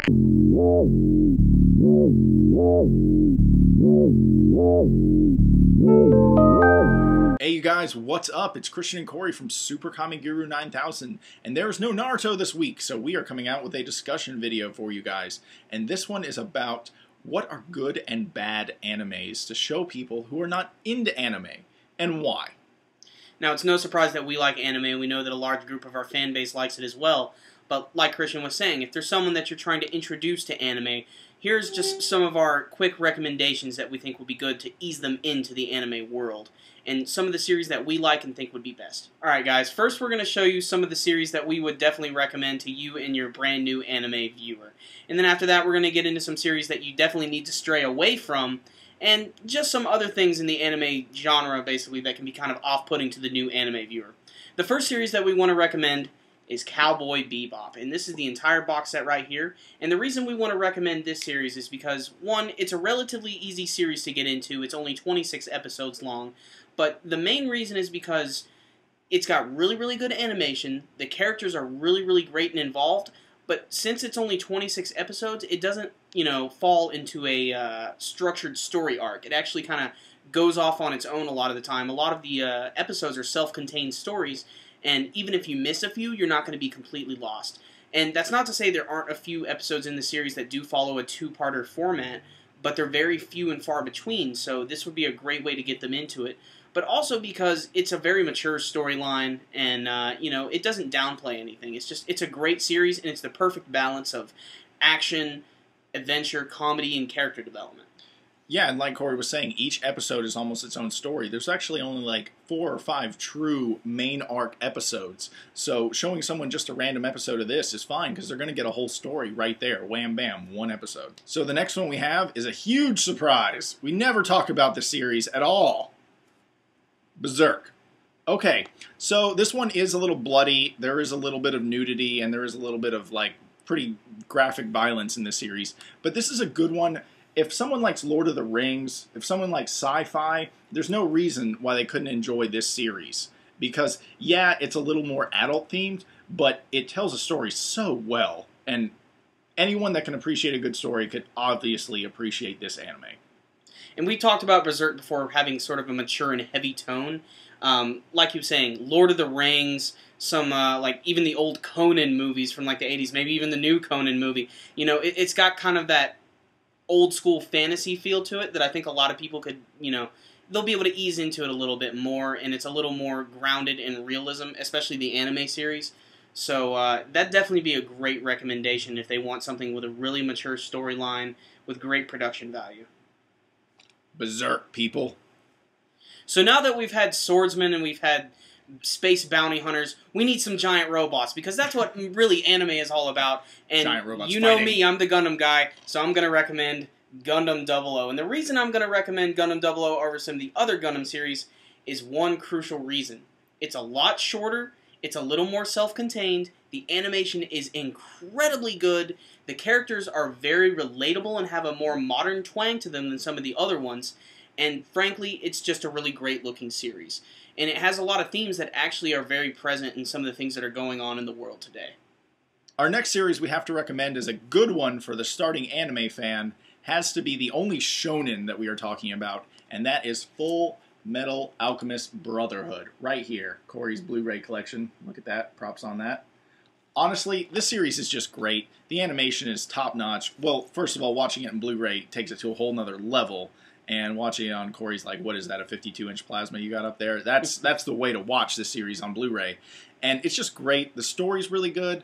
Hey you guys, what's up? It's Christian and Cory from SuperKamiGuru9000, and there's no Naruto this week, so we are coming out with a discussion video for you guys. And this one is about what are good and bad animes to show people who are not into anime, and why. Now, it's no surprise that we like anime, and we know that a large group of our fan base likes it as well. But like Christian was saying, if there's someone that you're trying to introduce to anime, here's just some of our quick recommendations that we think will be good to ease them into the anime world, and some of the series that we like and think would be best. Alright guys, first we're going to show you some of the series that we would definitely recommend to you and your brand new anime viewer. And then after that we're going to get into some series that you definitely need to stray away from, and just some other things in the anime genre basically that can be kind of off-putting to the new anime viewer. The first series that we want to recommend is Cowboy Bebop, and this is the entire box set right here. And the reason we want to recommend this series is because, one, it's a relatively easy series to get into. It's only 26 episodes long, but the main reason is because it's got really, really good animation, the characters are really, really great and involved, but since it's only 26 episodes, it doesn't, fall into a structured story arc. It actually kind of goes off on its own a lot of the time. A lot of the episodes are self-contained stories, and even if you miss a few, you're not going to be completely lost. And that's not to say there aren't a few episodes in the series that do follow a two-parter format, but they're very few and far between, so this would be a great way to get them into it. But also because it's a very mature storyline, and, it doesn't downplay anything. It's a great series, and it's the perfect balance of action, adventure, comedy, and character development. Yeah, and like Cory was saying, each episode is almost its own story. There's actually only like 4 or 5 true main arc episodes. So showing someone just a random episode of this is fine because they're going to get a whole story right there. Wham bam, one episode. So the next one we have is a huge surprise. We never talk about this series at all. Berserk. Okay, so this one is a little bloody. There is a little bit of nudity and there is a little bit of like pretty graphic violence in this series. But this is a good one. If someone likes Lord of the Rings, if someone likes sci-fi, there's no reason why they couldn't enjoy this series. Because, yeah, it's a little more adult-themed, but it tells a story so well. And anyone that can appreciate a good story could obviously appreciate this anime. And we talked about Berserk before having sort of a mature and heavy tone. Like you were saying, Lord of the Rings, some, even the old Conan movies from, like, the 80s, maybe even the new Conan movie. It's got kind of that old school fantasy feel to it that I think a lot of people could, they'll be able to ease into it a little bit more, and it's a little more grounded in realism, especially the anime series. So that'd definitely be a great recommendation if they want something with a really mature storyline with great production value. Berserk, people. So now that we've had swordsmen and we've had space bounty hunters, we need some giant robots, because that's what really anime is all about. And giant robots you know fighting. me, I'm the Gundam guy, so I'm going to recommend Gundam Double O. And the reason I'm going to recommend Gundam Double O over some of the other Gundam series is one crucial reason. It's a lot shorter, it's a little more self-contained, the animation is incredibly good, the characters are very relatable and have a more modern twang to them than some of the other ones, and frankly, it's just a really great looking series. And it has a lot of themes that actually are very present in some of the things that are going on in the world today. Our next series we have to recommend is a good one for the starting anime fan. Has to be the only shonen that we are talking about, and that is Fullmetal Alchemist Brotherhood. Right here, Cory's Blu-ray collection. Look at that, props on that. Honestly, this series is just great. The animation is top-notch. Well, first of all, watching it in Blu-ray takes it to a whole nother level. And watching it on Cory's like, what is that, a 52-inch plasma you got up there? That's the way to watch this series on Blu-ray. And it's just great. The story's really good.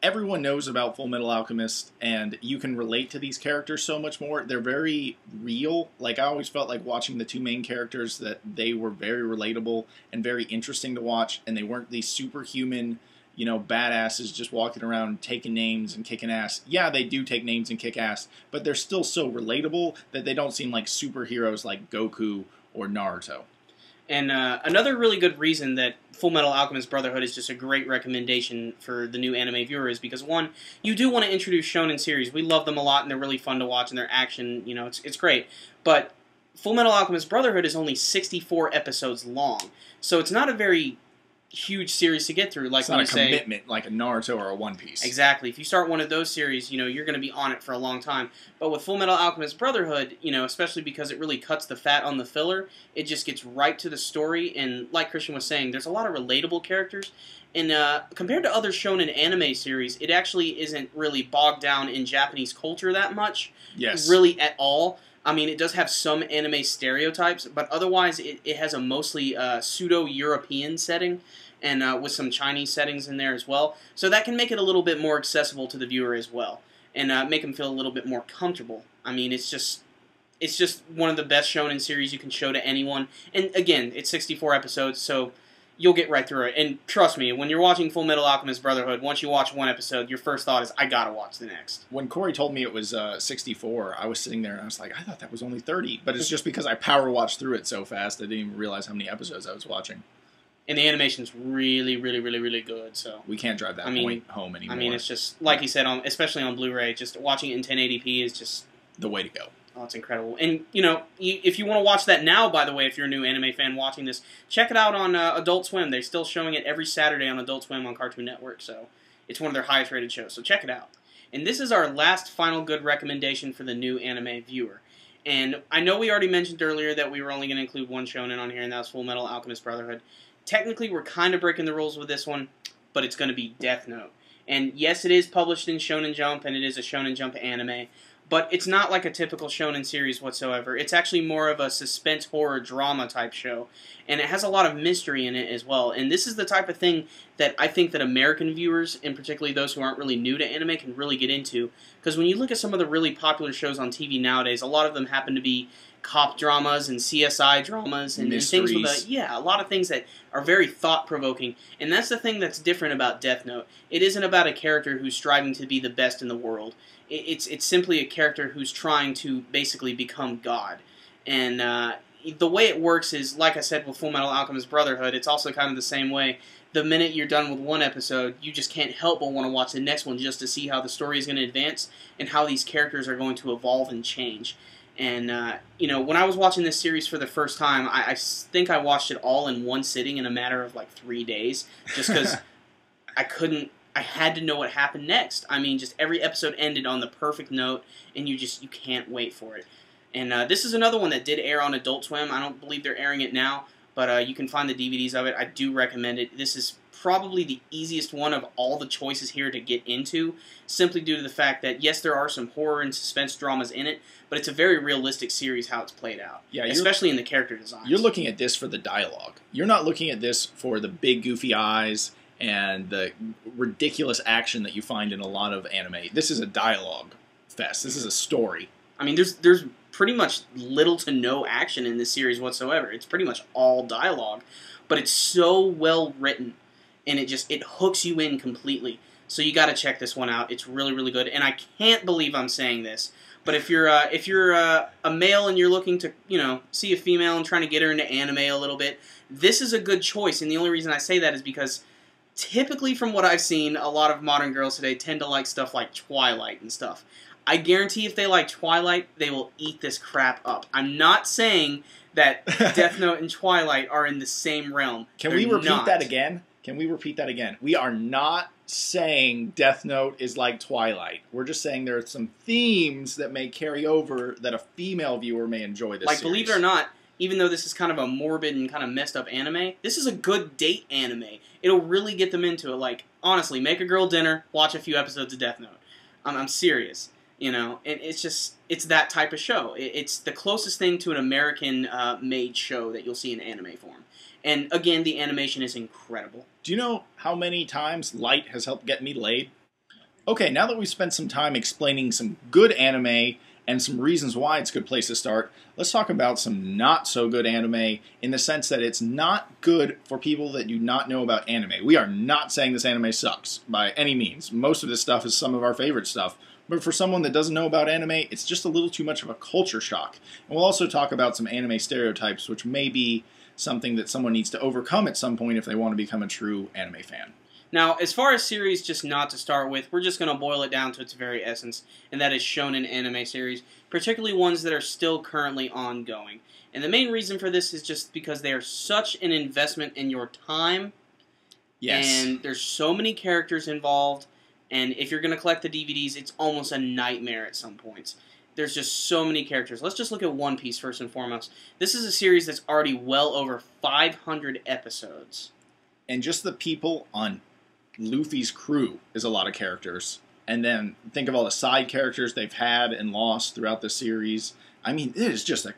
Everyone knows about Fullmetal Alchemist, and you can relate to these characters so much more. They're very real. Like, I always felt like watching the two main characters that they were very relatable and very interesting to watch, and they weren't these superhuman, badasses just walking around taking names and kicking ass. Yeah, they do take names and kick ass, but they're still so relatable that they don't seem like superheroes like Goku or Naruto. And another really good reason that Fullmetal Alchemist Brotherhood is just a great recommendation for the new anime viewer is because, one, you do want to introduce shonen series. We love them a lot, and they're really fun to watch, and their action, it's great. But Fullmetal Alchemist Brotherhood is only 64 episodes long, so it's not a very huge series to get through. Like it's when not you a commitment like a Naruto or a One Piece. Exactly. If you start one of those series, you're going to be on it for a long time. But with Fullmetal Alchemist Brotherhood, especially because it really cuts the fat on the filler, it just gets right to the story. And like Christian was saying, there's a lot of relatable characters. And compared to other shonen anime series, it actually isn't really bogged down in Japanese culture that much. Yes. Really at all. I mean, it does have some anime stereotypes, but otherwise it has a mostly pseudo-European setting, and with some Chinese settings in there as well. So that can make it a little bit more accessible to the viewer as well, and make them feel a little bit more comfortable. I mean, it's just one of the best shonen series you can show to anyone. And again, it's 64 episodes, so you'll get right through it. And trust me, when you're watching Fullmetal Alchemist Brotherhood, once you watch one episode, your first thought is, I gotta watch the next. When Cory told me it was 64, I was sitting there and I was like, I thought that was only 30. But it's just because I power watched through it so fast, I didn't even realize how many episodes I was watching. And the animation's really, really, really, really good. So we can't drive that point home anymore. I mean, it's just, like you said, especially on Blu-ray, just watching it in 1080p is just the way to go. Oh, it's incredible. And, if you want to watch that now, by the way, if you're a new anime fan watching this, check it out on Adult Swim. They're still showing it every Saturday on Adult Swim on Cartoon Network, so it's one of their highest rated shows, so check it out. And this is our last final good recommendation for the new anime viewer. And I know we already mentioned earlier that we were only going to include one shonen on here, and that was Fullmetal Alchemist Brotherhood. Technically, we're kind of breaking the rules with this one, but it's going to be Death Note. And yes, it is published in Shonen Jump, and it is a Shonen Jump anime, but it's not like a typical shonen series whatsoever. It's actually more of a suspense horror drama type show, and it has a lot of mystery in it as well. And this is the type of thing that I think that American viewers, and particularly those who aren't really new to anime, can really get into. Because when you look at some of the really popular shows on TV nowadays, a lot of them happen to be cop dramas and CSI dramas and things with a lot of things that are very thought-provoking. And that's the thing that's different about Death Note. It isn't about a character who's striving to be the best in the world. It's simply a character who's trying to basically become God. And the way it works is, like I said with Fullmetal Alchemist Brotherhood, it's also kind of the same way. The minute you're done with one episode, you just can't help but want to watch the next one just to see how the story is going to advance and how these characters are going to evolve and change. And, when I was watching this series for the first time, I think I watched it all in one sitting in a matter of like 3 days, just because I had to know what happened next. I mean, just every episode ended on the perfect note, and you can't wait for it. And this is another one that did air on Adult Swim. I don't believe they're airing it now, but you can find the DVDs of it. I do recommend it. This is probably the easiest one of all the choices here to get into, simply due to the fact that, yes, there are some horror and suspense dramas in it, but it's a very realistic series how it's played out, especially in the character design. You're looking at this for the dialogue. You're not looking at this for the big goofy eyes and the ridiculous action that you find in a lot of anime. This is a dialogue fest. This is a story. I mean, there's pretty much little to no action in this series whatsoever. It's pretty much all dialogue, but it's so well written, and it hooks you in completely. So you got to check this one out. It's really, really good. And I can't believe I'm saying this, but if you're a male and you're looking to see a female and trying to get her into anime a little bit, this is a good choice. And the only reason I say that is because typically, from what I've seen, a lot of modern girls today tend to like stuff like Twilight and stuff. I guarantee if they like Twilight, they will eat this crap up. I'm not saying that Death Note and Twilight are in the same realm. Can we repeat that again? Can we repeat that again? We are not saying Death Note is like Twilight. We're just saying there are some themes that may carry over that a female viewer may enjoy this series. Believe it or not, even though this is kind of a morbid and kind of messed up anime, this is a good date anime. It'll really get them into it. Like, honestly, make a girl dinner, watch a few episodes of Death Note. I'm serious. And it's that type of show. It's the closest thing to an American-made show that you'll see in anime form. And again, the animation is incredible. Do you know how many times light has helped get me laid? Okay, now that we've spent some time explaining some good anime and some reasons why it's a good place to start, let's talk about some not-so-good anime in the sense that it's not good for people that do not know about anime. We are not saying this anime sucks by any means. Most of this stuff is some of our favorite stuff. But for someone that doesn't know about anime, it's just a little too much of a culture shock. And we'll also talk about some anime stereotypes, which may be something that someone needs to overcome at some point if they want to become a true anime fan. Now, as far as series just not to start with, we're just going to boil it down to its very essence, and that is shonen anime series, particularly ones that are still currently ongoing. And the main reason for this is just because they are such an investment in your time Yes. And there's so many characters involved, and if you're going to collect the DVDs, it's almost a nightmare at some points. There's just so many characters. Let's just look at One Piece first and foremost. This is a series that's already well over 500 episodes. And just the people on Luffy's crew is a lot of characters. And then think of all the side characters they've had and lost throughout the series. I mean, it is just a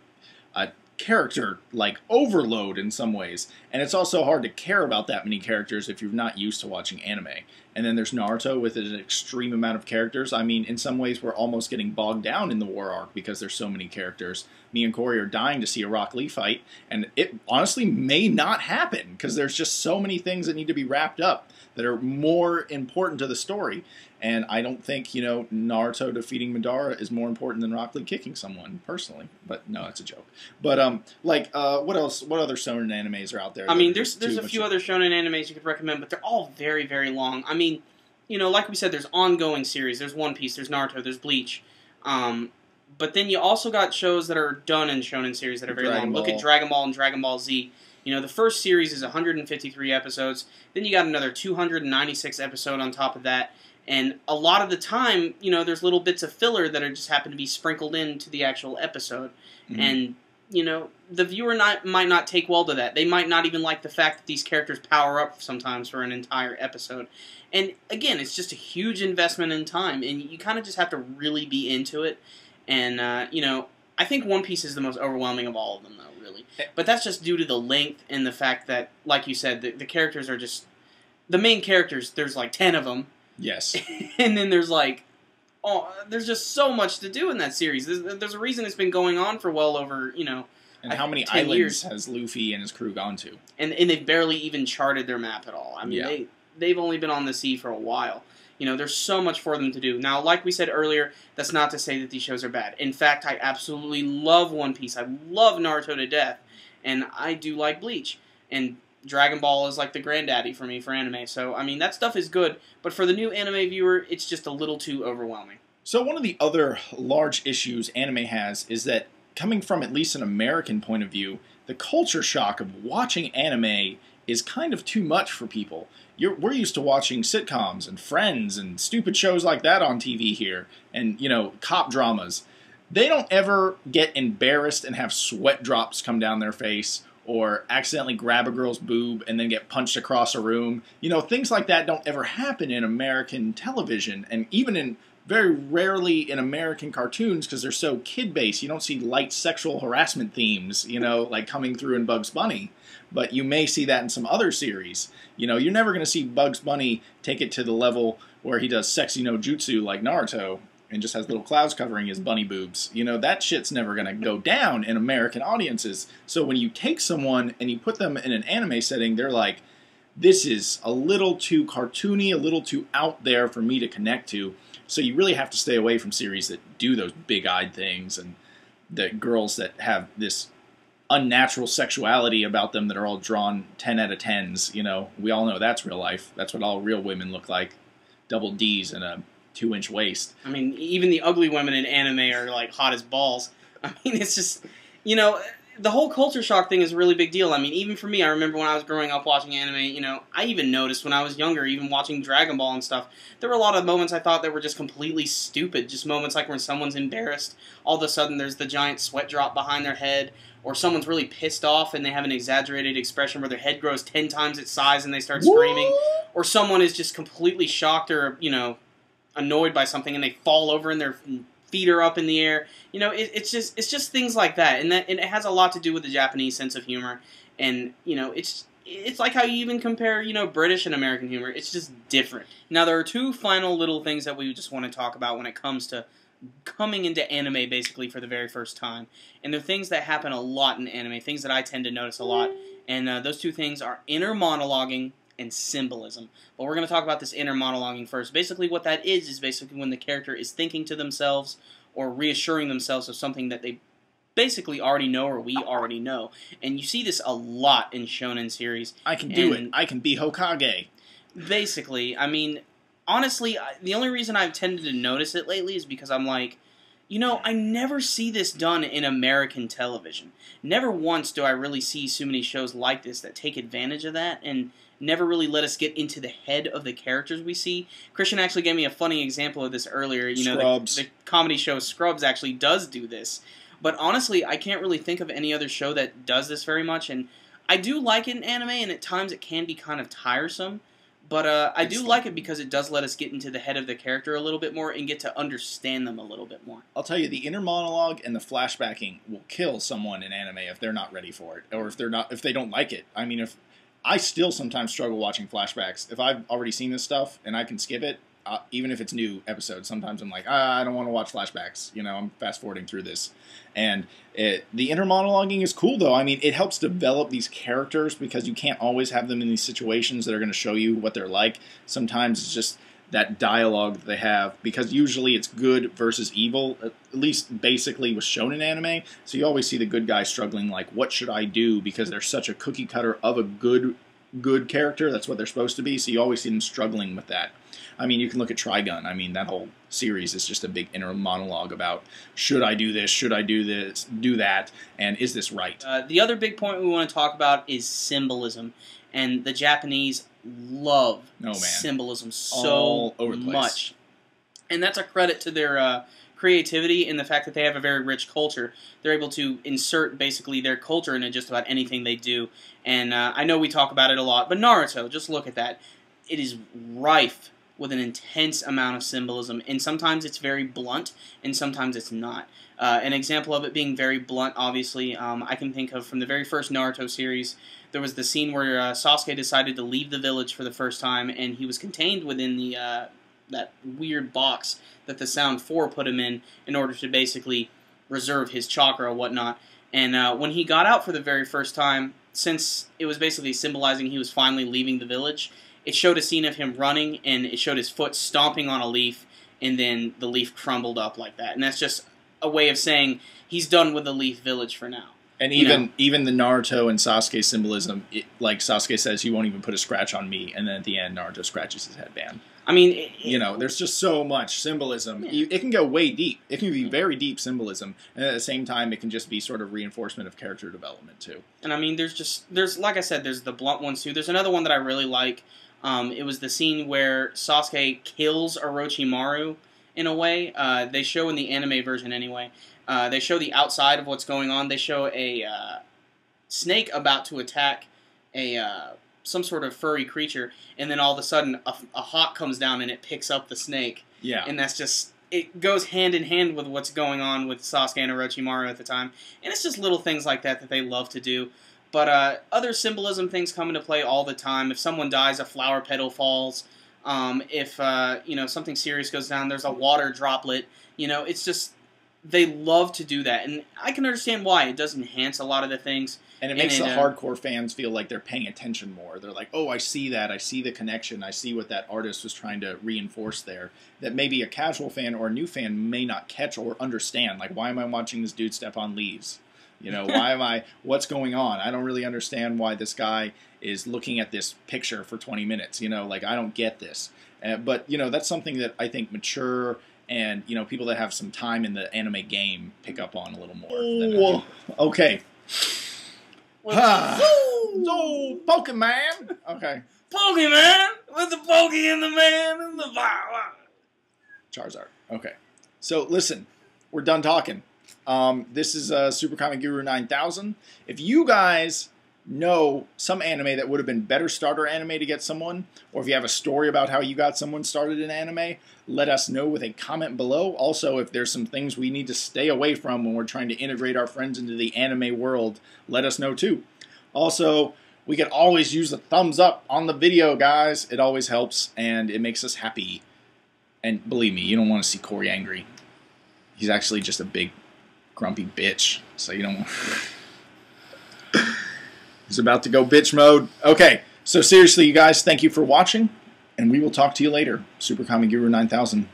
character, like, overload in some ways. And it's also hard to care about that many characters if you're not used to watching anime. And then there's Naruto with an extreme amount of characters. I mean, in some ways, we're almost getting bogged down in the war arc because there's so many characters. Me and Cory are dying to see a Rock Lee fight, and it honestly may not happen because there's just so many things that need to be wrapped up that are more important to the story. And I don't think, you know, Naruto defeating Madara is more important than Rock Lee kicking someone, personally. But no, that's a joke. But what else? What other shonen animes are out there? I mean, there's a few other shonen animes you could recommend, but they're all very, very long. I mean, you know, like we said, there's ongoing series. There's One Piece, there's Naruto, there's Bleach. But then you also got shows that are done in shonen series that are very long. Look at Dragon Ball and Dragon Ball Z. You know, the first series is 153 episodes. Then you got another 296 episode on top of that. And a lot of the time, you know, there's little bits of filler that are just happen to be sprinkled into the actual episode. Mm-hmm. And, you know, the viewer might not take well to that. They might not even like the fact that these characters power up sometimes for an entire episode. And, again, it's just a huge investment in time. And you kind of just have to really be into it. And, you know, I think One Piece is the most overwhelming of all of them, though, really. But that's just due to the length and the fact that, like you said, the characters are just... The main characters, there's like 10 of them. Yes. And then there's like... Oh, there's just so much to do in that series. There's a reason it's been going on for well over, you know... And how many islands years. Has Luffy and his crew gone to? And they've barely even charted their map at all. I mean, yeah. they've only been on the sea for a while. You know, there's so much for them to do. Now, like we said earlier, that's not to say that these shows are bad. In fact, I absolutely love One Piece. I love Naruto to death. And I do like Bleach. And Dragon Ball is like the granddaddy for me for anime. So, I mean, that stuff is good. But for the new anime viewer, it's just a little too overwhelming. So one of the other large issues anime has is that, coming from at least an American point of view, the culture shock of watching anime is kind of too much for people. We're used to watching sitcoms and Friends and stupid shows like that on TV here, and, you know, cop dramas. They don't ever get embarrassed and have sweat drops come down their face, or accidentally grab a girl's boob and then get punched across a room. You know, things like that don't ever happen in American television, and even in very rarely in American cartoons because they're so kid-based. You don't see light sexual harassment themes, you know, like coming through in Bugs Bunny. But you may see that in some other series. You know, you're never going to see Bugs Bunny take it to the level where he does sexy no jutsu like Naruto and just has little clouds covering his bunny boobs. You know, that shit's never going to go down in American audiences. So when you take someone and you put them in an anime setting, they're like, this is a little too cartoony, a little too out there for me to connect to. So you really have to stay away from series that do those big-eyed things and the girls that have this unnatural sexuality about them that are all drawn 10 out of 10s. You know, we all know that's real life. That's what all real women look like. Double D's and a 2-inch waist. I mean, even the ugly women in anime are like hot as balls. I mean, it's just, you know... The whole culture shock thing is a really big deal. I mean, even for me, I remember when I was growing up watching anime, you know, I even noticed when I was younger, even watching Dragon Ball and stuff, there were a lot of moments I thought that were just completely stupid. Just moments like when someone's embarrassed, all of a sudden there's the giant sweat drop behind their head, or someone's really pissed off and they have an exaggerated expression where their head grows 10 times its size and they start screaming, or someone is just completely shocked or, you know, annoyed by something and they fall over and their feet are up in the air. You know, it's just things like that, and it has a lot to do with the Japanese sense of humor. And you know, it's like how you even compare, you know, British and American humor. It's just different. Now, there are two final little things that we just want to talk about when it comes to coming into anime basically for the very first time, and they're things that happen a lot in anime, things that I tend to notice a lot. And those two things are inner monologuing and symbolism. But we're going to talk about this inner monologuing first. Basically what that is basically when the character is thinking to themselves or reassuring themselves of something that they basically already know or we already know. And you see this a lot in shonen series. I can do it. I can be Hokage. Basically, I mean, honestly, the only reason I've tended to notice it lately is because I'm like, you know, I never see this done in American television. Never once do I really see so many shows like this that take advantage of that. And never really let us get into the head of the characters we see. Christian actually gave me a funny example of this earlier. You know, the comedy show Scrubs actually does do this. But honestly, I can't really think of any other show that does this very much. And I do like it in anime, and at times it can be kind of tiresome. But I do like it because it does let us get into the head of the character a little bit more and get to understand them a little bit more. I'll tell you, the inner monologue and the flashbacking will kill someone in anime if they're not ready for it, or if they don't like it. I mean, if I still sometimes struggle watching flashbacks. If I've already seen this stuff and I can skip it, even if it's new episodes, sometimes I'm like, I don't want to watch flashbacks. You know, I'm fast-forwarding through this. And the inner monologuing is cool, though. I mean, it helps develop these characters because you can't always have them in these situations that are going to show you what they're like. Sometimes it's just that dialogue that they have, because usually it's good versus evil, at least basically was shown in anime. So you always see the good guy struggling, like, what should I do? Because they're such a cookie cutter of a good character. That's what they're supposed to be. So you always see them struggling with that. I mean, you can look at Trigun. I mean, that whole series is just a big inner monologue about, should I do this? Should I do this? Do that? And is this right? The other big point we want to talk about is symbolism. And the Japanese love symbolism so much. And that's a credit to their creativity and the fact that they have a very rich culture. They're able to insert basically their culture into just about anything they do. And I know we talk about it a lot, but Naruto, just look at that. It is rife with an intense amount of symbolism, and sometimes it's very blunt, and sometimes it's not. An example of it being very blunt, obviously, I can think of from the very first Naruto series. There was the scene where Sasuke decided to leave the village for the first time, and he was contained within the that weird box that the Sound 4 put him in order to basically reserve his chakra or whatnot. And when he got out for the very first time, since it was basically symbolizing he was finally leaving the village, it showed a scene of him running, and it showed his foot stomping on a leaf, and then the leaf crumbled up like that. And that's just a way of saying he's done with the Leaf Village for now. And even the Naruto and Sasuke symbolism, like Sasuke says, he won't even put a scratch on me, and then at the end, Naruto scratches his headband. I mean, there's just so much symbolism. Yeah. It can go way deep. It can be very deep symbolism, and at the same time, it can just be sort of reinforcement of character development too. And I mean, there's like I said, there's the blunt ones too. There's another one that I really like. It was the scene where Sasuke kills Orochimaru in a way. They show in the anime version anyway. They show the outside of what's going on. They show a snake about to attack some sort of furry creature, and then all of a sudden a hawk comes down and it picks up the snake. Yeah. And that's just, it goes hand in hand with what's going on with Sasuke and Orochimaru at the time. And it's just little things like that they love to do. But other symbolism things come into play all the time. If someone dies, a flower petal falls. If something serious goes down, there's a water droplet. It's just, they love to do that. And I can understand why. It does enhance a lot of the things. And it makes the hardcore fans feel like they're paying attention more. They're like, oh, I see that. I see the connection. I see what that artist was trying to reinforce there. That maybe a casual fan or a new fan may not catch or understand. Like, why am I watching this dude step on leaves? What's going on? I don't really understand why this guy is looking at this picture for 20 minutes. I don't get this. But that's something that I think mature and, people that have some time in the anime game pick up on a little more. Okay. So, Pokemon. Okay. Pokemon with the Pokey and the man and the Charizard. Okay. So, listen, we're done talking. This is SuperKamiGuru9000. If you guys know some anime that would have been better starter anime to get someone, or if you have a story about how you got someone started in anime, let us know with a comment below. Also, if there's some things we need to stay away from when we're trying to integrate our friends into the anime world, let us know too. Also, we can always use a thumbs up on the video, guys. It always helps, and it makes us happy. And believe me, you don't want to see Cory angry. He's actually just a big grumpy bitch, so you don't want... He's about to go bitch mode. Okay, so seriously, you guys, thank you for watching, and we will talk to you later. SuperKamiGuru9000,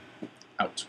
out.